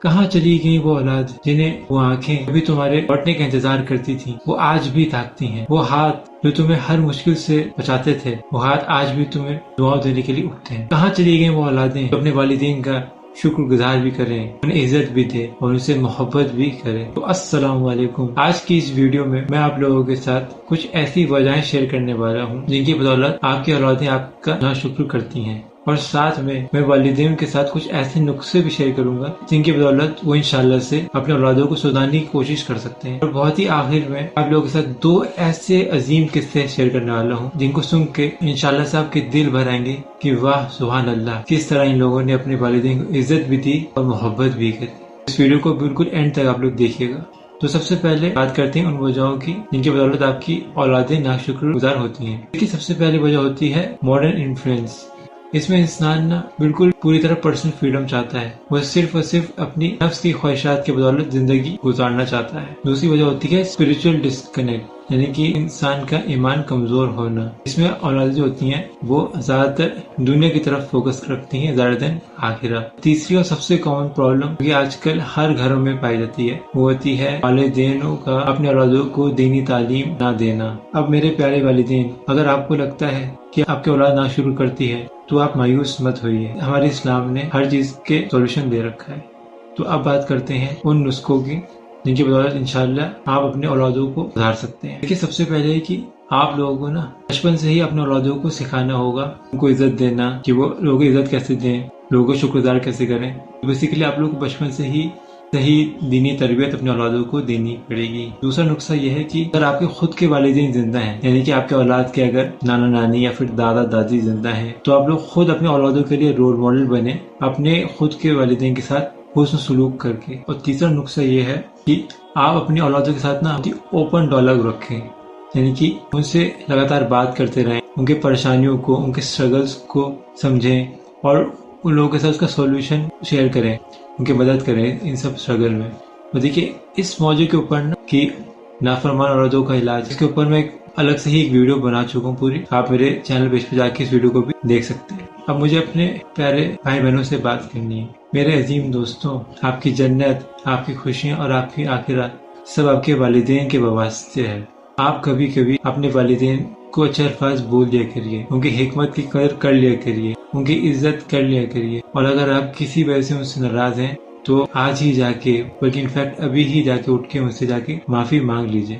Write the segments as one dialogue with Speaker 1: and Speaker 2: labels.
Speaker 1: کہاں چلی گئی وہ اولاد جنہیں وہ آنکھیں کبھی تمہارے لوٹنے کا انتظار کرتی تھی، وہ آج بھی تاکتی ہیں۔ وہ ہاتھ جو تمہیں ہر مشکل سے بچاتے تھے، وہ ہاتھ آج بھی تمہیں دعا دینے کے لیے اٹھتے ہیں۔ کہاں چلی گئی وہ اولادیں جو اپنے والدین کا شکر گزار بھی کریں، انہیں عزت بھی دے اور ان سے محبت بھی کرے۔ تو السلام علیکم۔ آج کی اس ویڈیو میں آپ لوگوں کے ساتھ کچھ ایسی وجہیں شیئر کرنے والا ہوں جن کی بدولت آپ کی اولادیں آپ کا ناشکر کرتی ہیں، اور ساتھ میں والدین کے ساتھ کچھ ایسے نسخے بھی شیئر کروں گا جن کی بدولت وہ انشاءاللہ سے اپنے اولادوں کو سدھارنے کی کوشش کر سکتے ہیں۔ اور بہت ہی آخر میں آپ لوگوں کے ساتھ 2 ایسے عظیم قصے شیئر کرنے والا ہوں جن کو سن کے انشاءاللہ سے آپ کے دل بھر آئیں گے کہ واہ سبحان اللہ، کس طرح ان لوگوں نے اپنے والدین کو عزت بھی دی اور محبت بھی کی۔ اس ویڈیو کو بالکل اینڈ تک آپ لوگ دیکھیے گا۔ تو سب سے پہلے بات کرتے ہیں ان وجہوں کی جن کی بدولت آپ کی اولادیں ناشکر گزار ہوتی ہیں۔ دیکھیے، سب سے پہلی وجہ ہوتی ہے ماڈرن انفلوئنس۔ اس میں انسان بالکل پوری طرح پرسنل فریڈم چاہتا ہے، وہ صرف اور صرف اپنی نفس کی خواہشات کی بدولت زندگی گزارنا چاہتا ہے۔ دوسری وجہ ہوتی ہے اسپریچول ڈسکنیکٹ، یعنی کہ انسان کا ایمان کمزور ہونا۔ اس میں اولاد جو ہوتی ہیں وہ زیادہ تر دنیا کی طرف فوکس رکھتی ہیں زیادہ دن آخرت۔ تیسری اور سب سے کامن پرابلم جو آج کل ہر گھروں میں پائی جاتی ہے وہ ہوتی ہے والدینوں کا اپنے اولادوں کو دینی تعلیم نہ دینا۔ اب میرے پیارے والدین، اگر آپ کو لگتا ہے کہ آپ کی اولاد ناشکر کرتی ہے تو آپ مایوس مت ہوئیے، ہمارے اسلام نے ہر چیز کے سولوشن دے رکھا ہے۔ تو اب بات کرتے ہیں ان نسخوں کی جن کی بدولت انشاءاللہ آپ اپنے اولادوں کو سدھار سکتے ہیں۔ دیکھیے، سب سے پہلے کہ آپ لوگوں کو بچپن سے ہی اپنے اولادوں کو سکھانا ہوگا ان کو عزت دینا، کہ وہ لوگوں کو عزت کیسے دیں، لوگوں کو شکر گزار کیسے کریں۔ بیسیکلی آپ لوگوں کو بچپن سے ہی صحیح دینی تربیت اپنے اولادوں کو دینی پڑے گی۔ دوسرا نقصہ یہ ہے کہ اگر آپ کے خود کے والدین زندہ ہیں، یعنی کہ آپ کے اولاد کے اگر نانا نانی یا پھر دادا دادی زندہ ہیں، تو آپ لوگ خود اپنے اولادوں کے لیے رول ماڈل بنے اپنے خود کے والدین کے ساتھ حسن سلوک کر کے۔ اور تیسرا نقصہ یہ ہے کہ آپ اپنی اولادوں کے ساتھ اوپن ڈائلاگ رکھیں، یعنی کہ ان سے لگاتار بات کرتے رہیں، ان کی پریشانیوں کو، ان کے اسٹرگلز کو سمجھیں اور ان لوگوں کے ساتھ اس کا سولوشن شیئر کریں، ان کی مدد کریں ان سب اسٹرگل میں۔ اور دیکھیے، اس موضوع کے اوپر کہ نافرمان اولادوں کا علاج، اس کے اوپر میں الگ سے ہی ایک ویڈیو بنا چکا ہوں پوری، آپ میرے چینل پیج پہ جا کے اس ویڈیو کو بھی دیکھ سکتے ہیں۔ اب مجھے اپنے پیارے بھائی بہنوں سے بات کرنی ہے۔ میرے عظیم دوستوں، آپ کی جنت، آپ کی خوشیاں اور آپ کی آخرت سب آپ کے والدین کے واسطے ہے۔ آپ کبھی کبھی اپنے والدین کو اچھے الفاظ بول لیا کریے، ان کی حکمت کی قدر کر لیا کریے، ان کی عزت کر لیا کریے۔ اور اگر آپ کسی وجہ سے ان سے ناراض ہیں تو آج ہی جا کے، بلکہ انفیکٹ ابھی ہی جا کے اٹھ کے ان سے جا کے معافی مانگ لیجئے،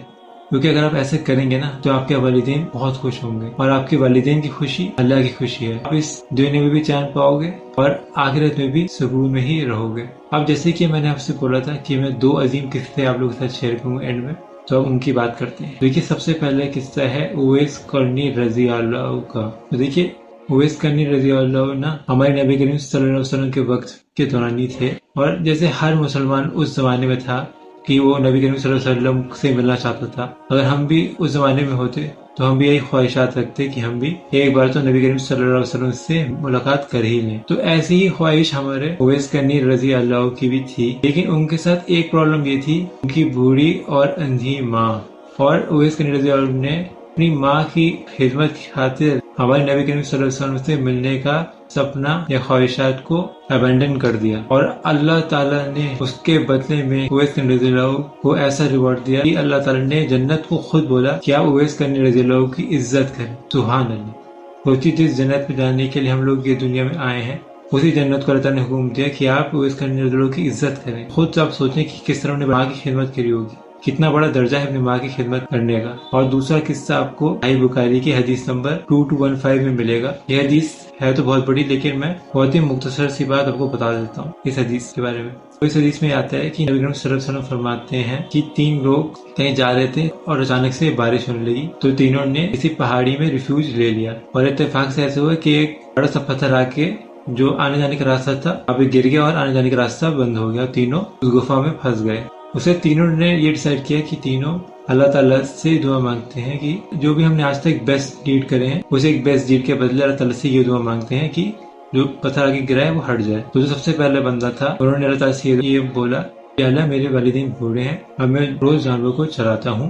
Speaker 1: کیونکہ اگر آپ ایسے کریں گے تو آپ کے والدین بہت خوش ہوں گے، اور آپ کے والدین کی خوشی اللہ کی خوشی ہے۔ آپ اس دنیا میں بھی چین پاؤ گے اور آخرت میں بھی سکون میں ہی رہو گے۔ اب جیسے کہ میں نے آپ سے بولا تھا کہ میں 2 عظیم قصے آپ لوگوں کے ساتھ شیئر کروں گا اینڈ میں، تو اب ان کی بات کرتے ہیں۔ دیکھیے، سب سے پہلے قصہ ہے اویس قرنی رضی اللہ کا۔ دیکھیے، اویس قرنی رضی اللہ ہمارے نبی کریم صلی اللہ علیہ وسلم کے وقت کے دوران ہی تھے، اور جیسے ہر مسلمان اس زمانے میں تھا کہ وہ نبی کریم صلی اللہ علیہ وسلم سے ملنا چاہتا تھا، اگر ہم بھی اس زمانے میں ہوتے تو ہم بھی یہی خواہشات رکھتے کہ ہم بھی ایک بار تو نبی کریم صلی اللہ علیہ وسلم سے ملاقات کر ہی لیں۔ تو ایسی ہی خواہش ہمارے اویس قرنی رضی اللہ کی بھی تھی، لیکن ان کے ساتھ ایک پرابلم یہ تھی، ان کی بوڑھی اور اندھی ماں، اور اویس قرنی رضی اللہ نے اپنی ماں کی خدمت کی خاطر ہمارے نبی کریم صلی اللہ علیہ وسلم سے ملنے کا سپنا یا خواہشات کو ابینڈن کر دیا، اور اللہ تعالیٰ نے اس کے بدلے میں اویس قرنی رضی اللہ کو ایسا ریوارڈ دیا کہ اللہ تعالیٰ نے جنت کو خود بولا کہ آپ اویس قرنی رضی اللہ کی عزت کریں۔ سبحان اللہ! ہوتی جس جنت میں جانے کے لیے ہم لوگ یہ دنیا میں آئے ہیں، اسی جنت کو اللہ تعالیٰ نے حکم دیا کہ آپ اویس قرنی رضی اللہ کی عزت کریں۔ خود آپ سوچیں کہ کس طرح انہوں نے ماں کی خدمت کری ہوگی، کتنا بڑا درجہ ہے اپنی ماں کی خدمت کرنے کا۔ اور دوسرا قصہ آپ کو صحیح بخاری کی حدیث نمبر 2215 میں ملے گا۔ یہ حدیث ہے تو بہت بڑی، لیکن میں بہت ہی مختصر سی بات آپ کو بتا دیتا ہوں اس حدیث کے بارے میں۔ تو اس حدیث میں آتا ہے کہ نبی کریم صلی اللہ علیہ وسلم فرماتے ہیں کہ 3 لوگ کہیں جا رہے تھے اور اچانک سے بارش ہونے لگی، تو تینوں نے کسی پہاڑی میں ریفیوج لے لیا، اور اتفاق سے ایسے ہوا کہ ایک بڑا سا پتھر آ کے جو آنے جانے کا راستہ تھا اب گر گیا، اور آنے جانے کا راستہ بند ہو گیا، تینوں اس گفا میں پھنس گئے۔ اسے تینوں نے یہ ڈیسائیڈ کیا کہ تینوں اللہ تعالیٰ سے دعا مانگتے ہیں کہ جو بھی ہم نے آج تک بیسٹ ڈیڈ کرے ہیں اسے ایک بیسٹ ڈیڈ کے بدلے اللہ تعالیٰ سے یہ دعا مانگتے ہیں کہ جو پتھر آگے گرا ہے وہ ہٹ جائے۔ تو جو سب سے پہلے بندہ تھا، انہوں نے اللہ تعالیٰ سے یہ بولا کہ اللہ، میرے والدین بوڑھے ہیں، اب میں روز جانوروں کو چراتا ہوں